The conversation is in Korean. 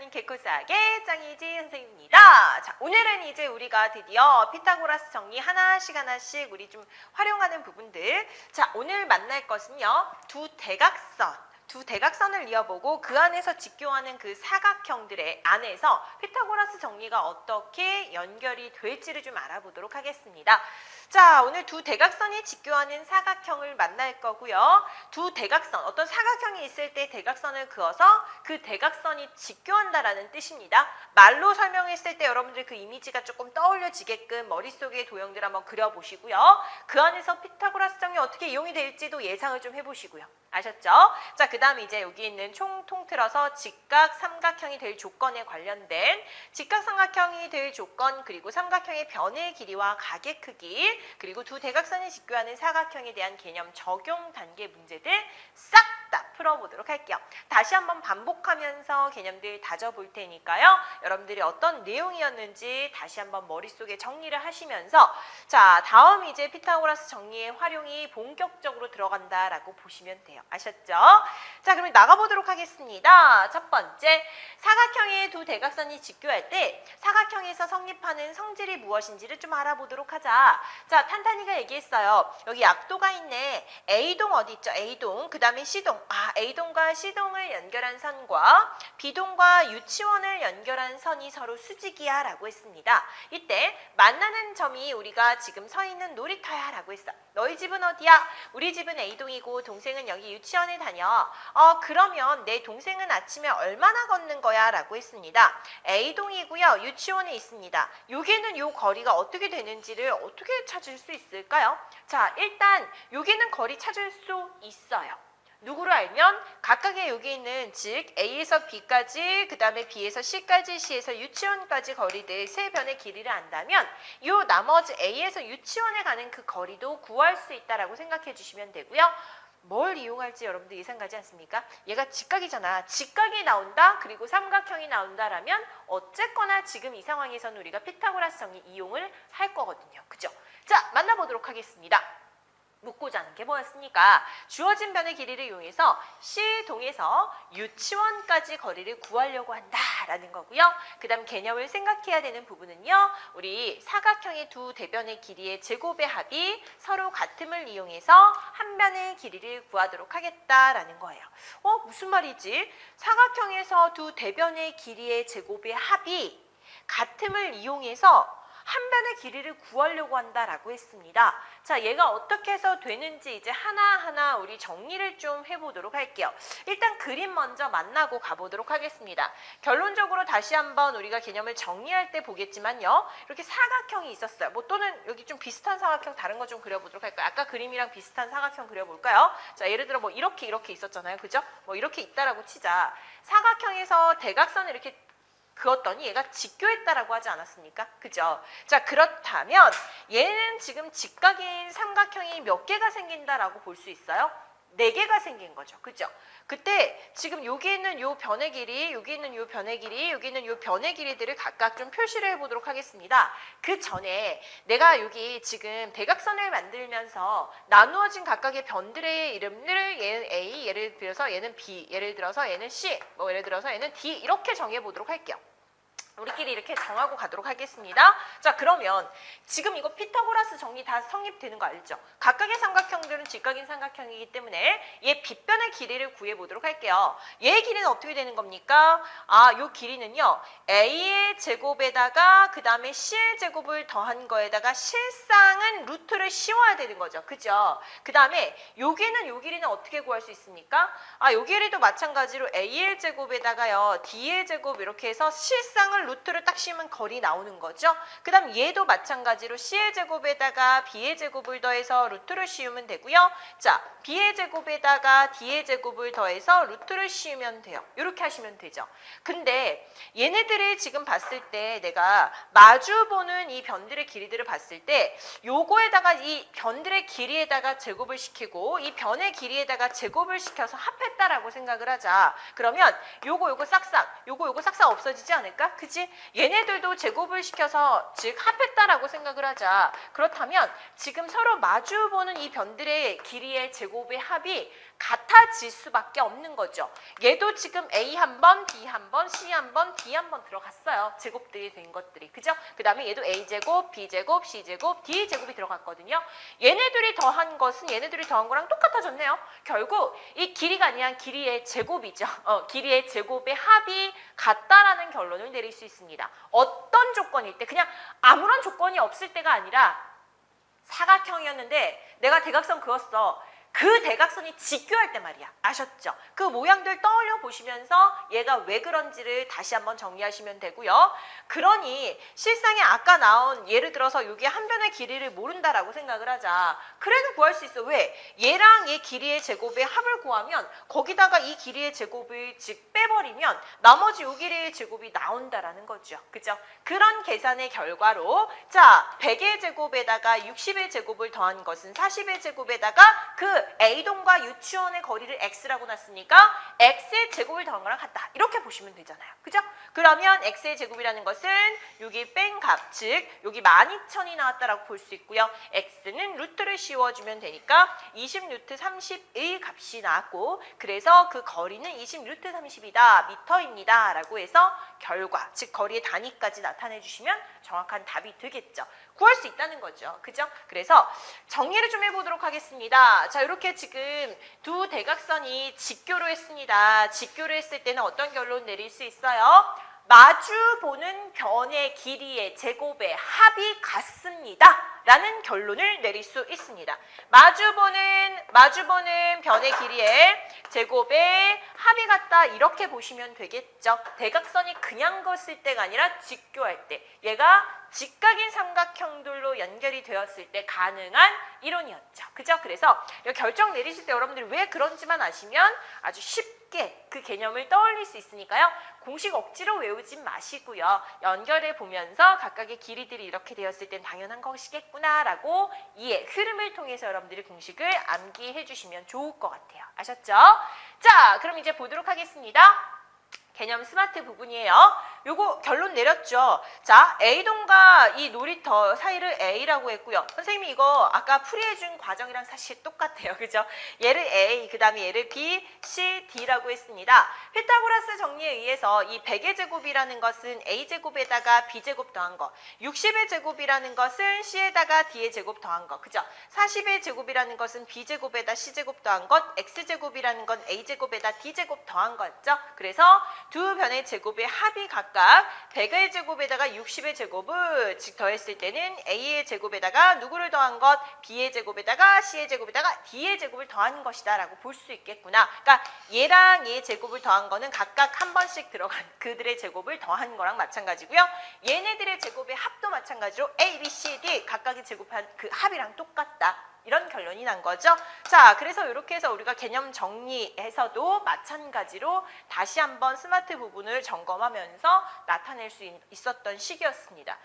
하는 개코수학의 짱이지 선생님입니다. 자, 오늘은 이제 우리가 드디어 피타고라스 정리 하나씩 우리 좀 활용하는 부분들. 자, 오늘 만날 것은요. 두 대각선을 이어보고 그 안에서 직교하는 그 사각형들의 안에서 피타고라스 정리가 어떻게 연결이 될지를 좀 알아보도록 하겠습니다. 자, 오늘 두 대각선이 직교하는 사각형을 만날 거고요. 두 대각선, 어떤 사각형이 있을 때 대각선을 그어서 그 대각선이 직교한다라는 뜻입니다. 말로 설명했을 때 여러분들 그 이미지가 조금 떠올려지게끔 머릿속에 도형들 한번 그려보시고요. 그 안에서 피타고라스 정리 어떻게 이용이 될지도 예상을 좀 해보시고요. 아셨죠? 자, 그 다음 이제 여기 있는 총 통틀어서 직각 삼각형이 될 조건에 관련된 직각 삼각형이 될 조건, 그리고 삼각형의 변의 길이와 각의 크기, 그리고 두 대각선이 직교하는 사각형에 대한 개념 적용 단계 문제들 싹 다 풀어보도록 할게요. 다시 한번 반복하면서 개념들 다져볼 테니까요. 여러분들이 어떤 내용이었는지 다시 한번 머릿속에 정리를 하시면서 자, 다음 이제 피타고라스 정리의 활용이 본격적으로 들어간다라고 보시면 돼요. 아셨죠? 자, 그러면 나가보도록 하겠습니다. 첫 번째, 사각형의 두 대각선이 직교할 때 사각형에서 성립하는 성질이 무엇인지를 좀 알아보도록 하자. 자, 탄탄이가 얘기했어요. 여기 약도가 있네. A동 어디 있죠? A동, 그 다음에 C동. A동과 C동을 연결한 선과 B동과 유치원을 연결한 선이 서로 수직이야 라고 했습니다. 이때 만나는 점이 우리가 지금 서 있는 놀이터야 라고 했어. 너희 집은 어디야? 우리 집은 A동이고 동생은 여기 유치원에 다녀. 그러면 내 동생은 아침에 얼마나 걷는 거야? 라고 했습니다. A동이고요. 유치원에 있습니다. 여기는 요 거리가 어떻게 되는지를 어떻게 찾을 수 있을까요? 자, 일단 여기는 거리 찾을 수 있어요. 누구를 알면 각각의 여기 있는 즉 A에서 B까지, 그 다음에 B에서 C까지, C에서 유치원까지 거리들 세 변의 길이를 안다면 이 나머지 A에서 유치원에 가는 그 거리도 구할 수 있다라고 생각해 주시면 되고요. 뭘 이용할지 여러분들 예상 가지 않습니까? 얘가 직각이잖아. 직각이 나온다, 그리고 삼각형이 나온다라면 어쨌거나 지금 이 상황에서는 우리가 피타고라스 정리 이용을 할 거거든요. 그죠? 자, 만나보도록 하겠습니다. 묻고자 하는 게 뭐였습니까? 주어진 변의 길이를 이용해서 C동에서 유치원까지 거리를 구하려고 한다라는 거고요. 그 다음 개념을 생각해야 되는 부분은요. 우리 사각형의 두 대변의 길이의 제곱의 합이 서로 같음을 이용해서 한 변의 길이를 구하도록 하겠다라는 거예요. 무슨 말이지? 사각형에서 두 대변의 길이의 제곱의 합이 같음을 이용해서 한 변의 길이를 구하려고 한다라고 했습니다. 자, 얘가 어떻게 해서 되는지 이제 하나하나 우리 정리를 좀 해보도록 할게요. 일단 그림 먼저 만나고 가보도록 하겠습니다. 결론적으로 다시 한번 우리가 개념을 정리할 때 보겠지만요. 이렇게 사각형이 있었어요. 또는 여기 좀 비슷한 사각형 다른 거 좀 그려보도록 할까요? 아까 그림이랑 비슷한 사각형 그려볼까요? 자, 예를 들어 이렇게 있었잖아요. 그죠? 이렇게 있다라고 치자. 사각형에서 대각선을 이렇게 그었더니 얘가 직교했다라고 하지 않았습니까? 그죠? 자, 그렇다면 얘는 지금 직각인 삼각형이 몇 개가 생긴다라고 볼 수 있어요? 4개가 생긴 거죠. 그죠? 그때 지금 여기 있는 요 변의 길이, 여기 있는 요 변의 길이, 여기 있는 요 변의 길이들을 각각 좀 표시를 해보도록 하겠습니다. 그 전에 내가 여기 지금 대각선을 만들면서 나누어진 각각의 변들의 이름을 얘는 A, 예를 들어서 얘는 B, 예를 들어서 얘는 C, 예를 들어서 얘는 D 이렇게 정해보도록 할게요. 우리끼리 이렇게 정하고 가도록 하겠습니다. 자, 그러면 지금 이거 피타고라스 정리 다 성립되는 거 알죠? 각각의 삼각형들은 직각인 삼각형이기 때문에 얘 빗변의 길이를 구해보도록 할게요. 얘의 길이는 어떻게 되는 겁니까? 요 길이는요. A의 제곱에다가 그 다음에 C의 제곱을 더한 거에다가 실상은 루트를 씌워야 되는 거죠. 그죠? 그 다음에 여기는 요 길이는 어떻게 구할 수 있습니까? 요 길이도 마찬가지로 A의 제곱에다가요. D의 제곱 이렇게 해서 실상을 루트를 딱 씌우면 거리 나오는 거죠. 그 다음 얘도 마찬가지로 C의 제곱에다가 B의 제곱을 더해서 루트를 씌우면 되고요. 자, B의 제곱에다가 D의 제곱을 더해서 루트를 씌우면 돼요. 이렇게 하시면 되죠. 근데 얘네들을 지금 봤을 때 내가 마주보는 이 변들의 길이들을 봤을 때 요거에다가 이 변들의 길이에다가 제곱을 시키고 이 변의 길이에다가 제곱을 시켜서 합했다라고 생각을 하자. 그러면 요거 싹싹 없어지지 않을까? 그치? 얘네들도 제곱을 시켜서 즉 합했다라고 생각을 하자. 그렇다면 지금 서로 마주보는 이 변들의 길이의 제곱의 합이 같아질 수밖에 없는 거죠. 얘도 지금 A 한 번, B 한 번, C 한 번, D 한 번 들어갔어요. 제곱들이 된 것들이. 그죠? 그 다음에 얘도 A제곱, B제곱, C제곱, D제곱이 들어갔거든요. 얘네들이 더한 것은 얘네들이 더한 거랑 똑같아졌네요. 결국 이 길이가 아니라 길이의 제곱이죠. 길이의 제곱의 합이 같다라는 결론을 내릴 수 있습니다. 어떤 조건일 때, 그냥 아무런 조건이 없을 때가 아니라 사각형이었는데 내가 대각선 그었어. 그 대각선이 직교할 때 말이야. 아셨죠? 그 모양들 떠올려 보시면서 얘가 왜 그런지를 다시 한번 정리하시면 되고요. 그러니 실상에 아까 나온 예를 들어서 여기 한 변의 길이를 모른다라고 생각을 하자. 그래도 구할 수 있어. 왜? 얘랑 얘 길이의 제곱의 합을 구하면 거기다가 이 길이의 제곱을 즉 빼버리면 나머지 요 길이의 제곱이 나온다라는 거죠. 그죠? 그런 계산의 결과로 자 100의 제곱에다가 60의 제곱을 더한 것은 40의 제곱에다가 그 A동과 유치원의 거리를 X라고 놨으니까 X의 제곱을 더한 거랑 같다. 이렇게 보시면 되잖아요. 그죠? 그러면 X의 제곱이라는 것은 여기 뺀 값, 즉 여기 12,000이 나왔다라고 볼 수 있고요. X는 루트를 씌워주면 되니까 20 루트 30의 값이 나왔고 그래서 그 거리는 20 루트 30이다. 미터입니다. 라고 해서 결과, 즉 거리의 단위까지 나타내 주시면 정확한 답이 되겠죠. 구할 수 있다는 거죠. 그죠? 그래서 정리를 좀 해보도록 하겠습니다. 자, 이렇게 지금 두 대각선이 직교로 했습니다. 직교로 했을 때는 어떤 결론 내릴 수 있어요? 마주 보는 변의 길이의 제곱의 합이 같습니다. 라는 결론을 내릴 수 있습니다. 마주보는 변의 길이의 제곱의 합이 같다. 이렇게 보시면 되겠죠. 대각선이 그냥 걷을 때가 아니라 직교할 때. 얘가 직각인 삼각형들로 연결이 되었을 때 가능한 이론이었죠. 그죠? 그래서 결정 내리실 때 여러분들이 왜 그런지만 아시면 아주 쉽게 그 개념을 떠올릴 수 있으니까요. 공식 억지로 외우진 마시고요. 연결해 보면서 각각의 길이들이 이렇게 되었을 땐 당연한 것이겠구나라고 이해, 흐름을 통해서 여러분들이 공식을 암기해 주시면 좋을 것 같아요. 아셨죠? 자, 그럼 이제 보도록 하겠습니다. 개념 스마트 부분이에요. 요거 결론 내렸죠. 자, A동과 이 놀이터 사이를 A라고 했고요. 선생님이 이거 아까 풀이해준 과정이랑 사실 똑같아요. 그죠? 얘를 A, 그 다음에 얘를 B, C, D라고 했습니다. 피타고라스 정리에 의해서 이 100의 제곱이라는 것은 A제곱에다가 B제곱 더한 거, 60의 제곱이라는 것은 C에다가 D의 제곱 더한 거, 그죠? 40의 제곱이라는 것은 B제곱에다 C제곱 더한 것, X제곱이라는 건 A제곱에다 D제곱 더한 거였죠. 그래서 두 변의 제곱의 합이 각각 100의 제곱에다가 60의 제곱을 즉 더했을 때는 A의 제곱에다가 누구를 더한 것? B의 제곱에다가 C의 제곱에다가 D의 제곱을 더한 것이다 라고 볼 수 있겠구나. 그러니까 얘랑 얘의 제곱을 더한 거는 각각 한 번씩 들어간 그들의 제곱을 더한 거랑 마찬가지고요. 얘네들의 제곱의 합도 마찬가지로 A, B, C, D 각각의 제곱한 그 합이랑 똑같다. 이런 결론이 난 거죠. 자, 그래서 이렇게 해서 우리가 개념 정리해서도 마찬가지로 다시 한번 스마트 부분을 점검하면서 나타낼 수 있었던 식이었습니다.